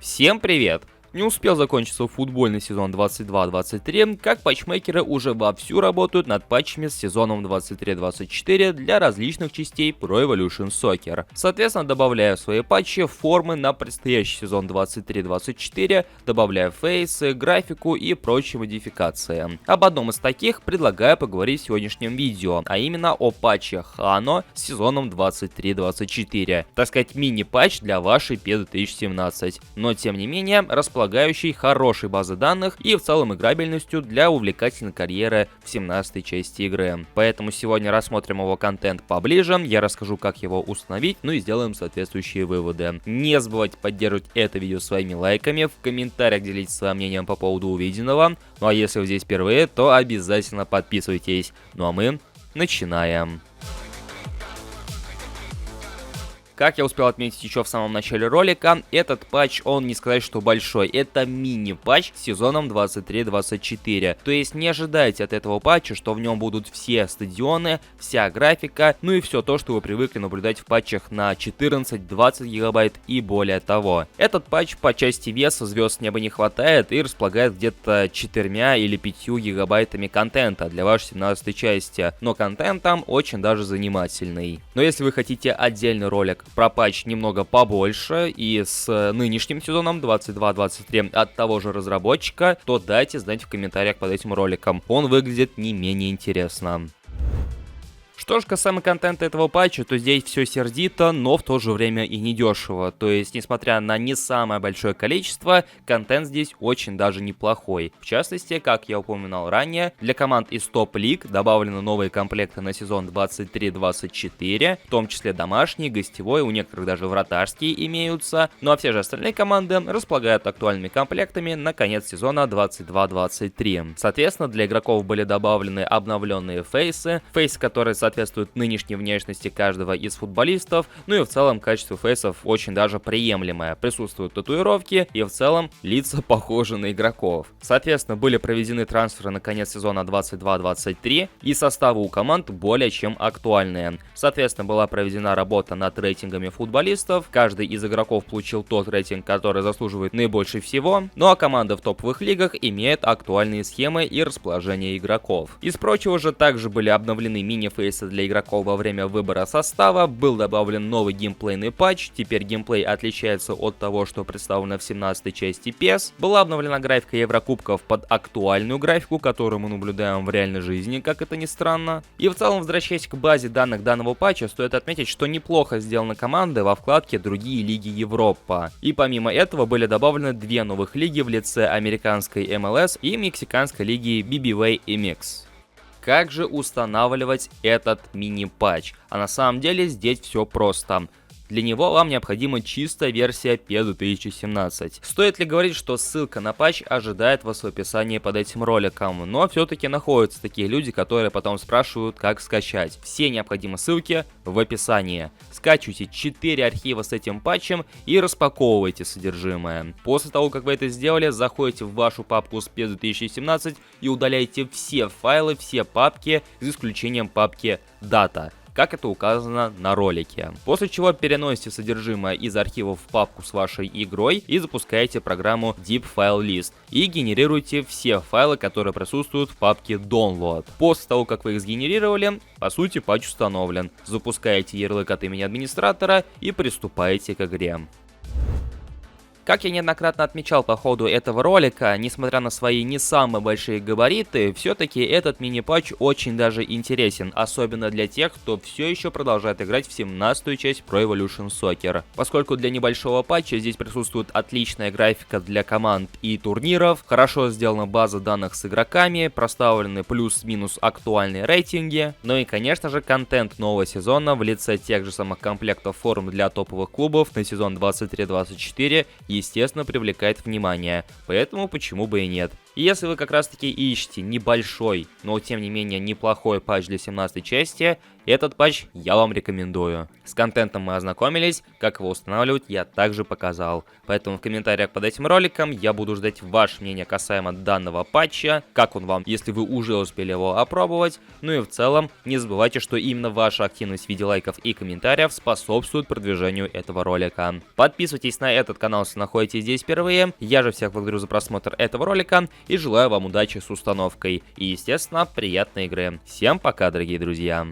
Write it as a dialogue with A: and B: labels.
A: Всем привет! Не успел закончиться футбольный сезон 22-23, как патчмейкеры уже вовсю работают над патчами с сезоном 23-24 для различных частей Pro Evolution Soccer. Соответственно, добавляя в свои патчи формы на предстоящий сезон 23-24, добавляя фейсы, графику и прочие модификации. Об одном из таких предлагаю поговорить в сегодняшнем видео, а именно о патче Hano с сезоном 23-24. Так сказать, мини-патч для вашей P2017. Но тем не менее, располагающий хорошей базы данных и в целом играбельностью для увлекательной карьеры в 17 части игры. Поэтому сегодня рассмотрим его контент поближе, я расскажу, как его установить, ну и сделаем соответствующие выводы. Не забывайте поддерживать это видео своими лайками, в комментариях делитесь своим мнением по поводу увиденного. Ну а если вы здесь впервые, то обязательно подписывайтесь. Ну а мы начинаем. Как я успел отметить еще в самом начале ролика, этот патч, он не сказать, что большой, это мини-патч с сезоном 23-24. То есть не ожидайте от этого патча, что в нем будут все стадионы, вся графика, ну и все то, что вы привыкли наблюдать в патчах на 14-20 гигабайт и более того. Этот патч по части веса звезд неба не хватает и располагает где-то 4 или 5 гигабайтами контента для вашей 17 части, но контент там очень даже занимательный. Но если вы хотите отдельный ролик про патч немного побольше и с нынешним сезоном 22-23 от того же разработчика, то дайте знать в комментариях под этим роликом. Он выглядит не менее интересно. Что же касаемо контента этого патча, то здесь все сердито, но в то же время и недешево. То есть, несмотря на не самое большое количество, контент здесь очень даже неплохой. В частности, как я упоминал ранее, для команд из топ-лиг добавлены новые комплекты на сезон 23-24, в том числе домашний, гостевой, у некоторых даже вратарские имеются. Ну а все же остальные команды располагают актуальными комплектами на конец сезона 22-23. Соответственно, для игроков были добавлены обновленные фейсы, которые соответствуют нынешней внешности каждого из футболистов, ну и в целом качество фейсов очень даже приемлемое. Присутствуют татуировки и в целом лица похожи на игроков. Соответственно, были проведены трансферы на конец сезона 22-23 и составы у команд более чем актуальные. Соответственно, была проведена работа над рейтингами футболистов, каждый из игроков получил тот рейтинг, который заслуживает наибольше всего, ну а команда в топовых лигах имеет актуальные схемы и расположение игроков. Из прочего же также были обновлены мини-фейсы для игроков во время выбора состава, был добавлен новый геймплейный патч, теперь геймплей отличается от того, что представлено в 17 части PES, была обновлена графика Еврокубков под актуальную графику, которую мы наблюдаем в реальной жизни, как это ни странно. И в целом, возвращаясь к базе данных данного патча, стоит отметить, что неплохо сделаны команды во вкладке «Другие лиги Европа». И помимо этого были добавлены две новых лиги в лице американской MLS и мексиканской лиги BBVA MX. Как же устанавливать этот мини-патч? А на самом деле здесь все просто. Для него вам необходима чистая версия P2017. Стоит ли говорить, что ссылка на патч ожидает вас в описании под этим роликом, но все-таки находятся такие люди, которые потом спрашивают, как скачать. Все необходимые ссылки в описании. Скачивайте 4 архива с этим патчем и распаковывайте содержимое. После того, как вы это сделали, заходите в вашу папку с P2017 и удаляете все файлы, все папки, за исключением папки Data, как это указано на ролике. После чего переносите содержимое из архивов в папку с вашей игрой и запускаете программу Deep File List и генерируете все файлы, которые присутствуют в папке Download. После того, как вы их сгенерировали, по сути, патч установлен. Запускаете ярлык от имени администратора и приступаете к игре. Как я неоднократно отмечал по ходу этого ролика, несмотря на свои не самые большие габариты, все-таки этот мини-патч очень даже интересен, особенно для тех, кто все еще продолжает играть в 17-ю часть Pro Evolution Soccer. Поскольку для небольшого патча здесь присутствует отличная графика для команд и турниров, хорошо сделана база данных с игроками, проставлены плюс-минус актуальные рейтинги, ну и конечно же контент нового сезона в лице тех же самых комплектов форм для топовых клубов на сезон 23-24 естественно привлекает внимание, поэтому почему бы и нет. И если вы как раз таки ищете небольшой, но тем не менее неплохой патч для 17 части, этот патч я вам рекомендую. С контентом мы ознакомились, как его устанавливать я также показал. Поэтому в комментариях под этим роликом я буду ждать ваше мнение касаемо данного патча, как он вам, если вы уже успели его опробовать. Ну и в целом, не забывайте, что именно ваша активность в виде лайков и комментариев способствует продвижению этого ролика. Подписывайтесь на этот канал, если находитесь здесь впервые. Я же всех благодарю за просмотр этого ролика и желаю вам удачи с установкой. И, естественно, приятной игры. Всем пока, дорогие друзья.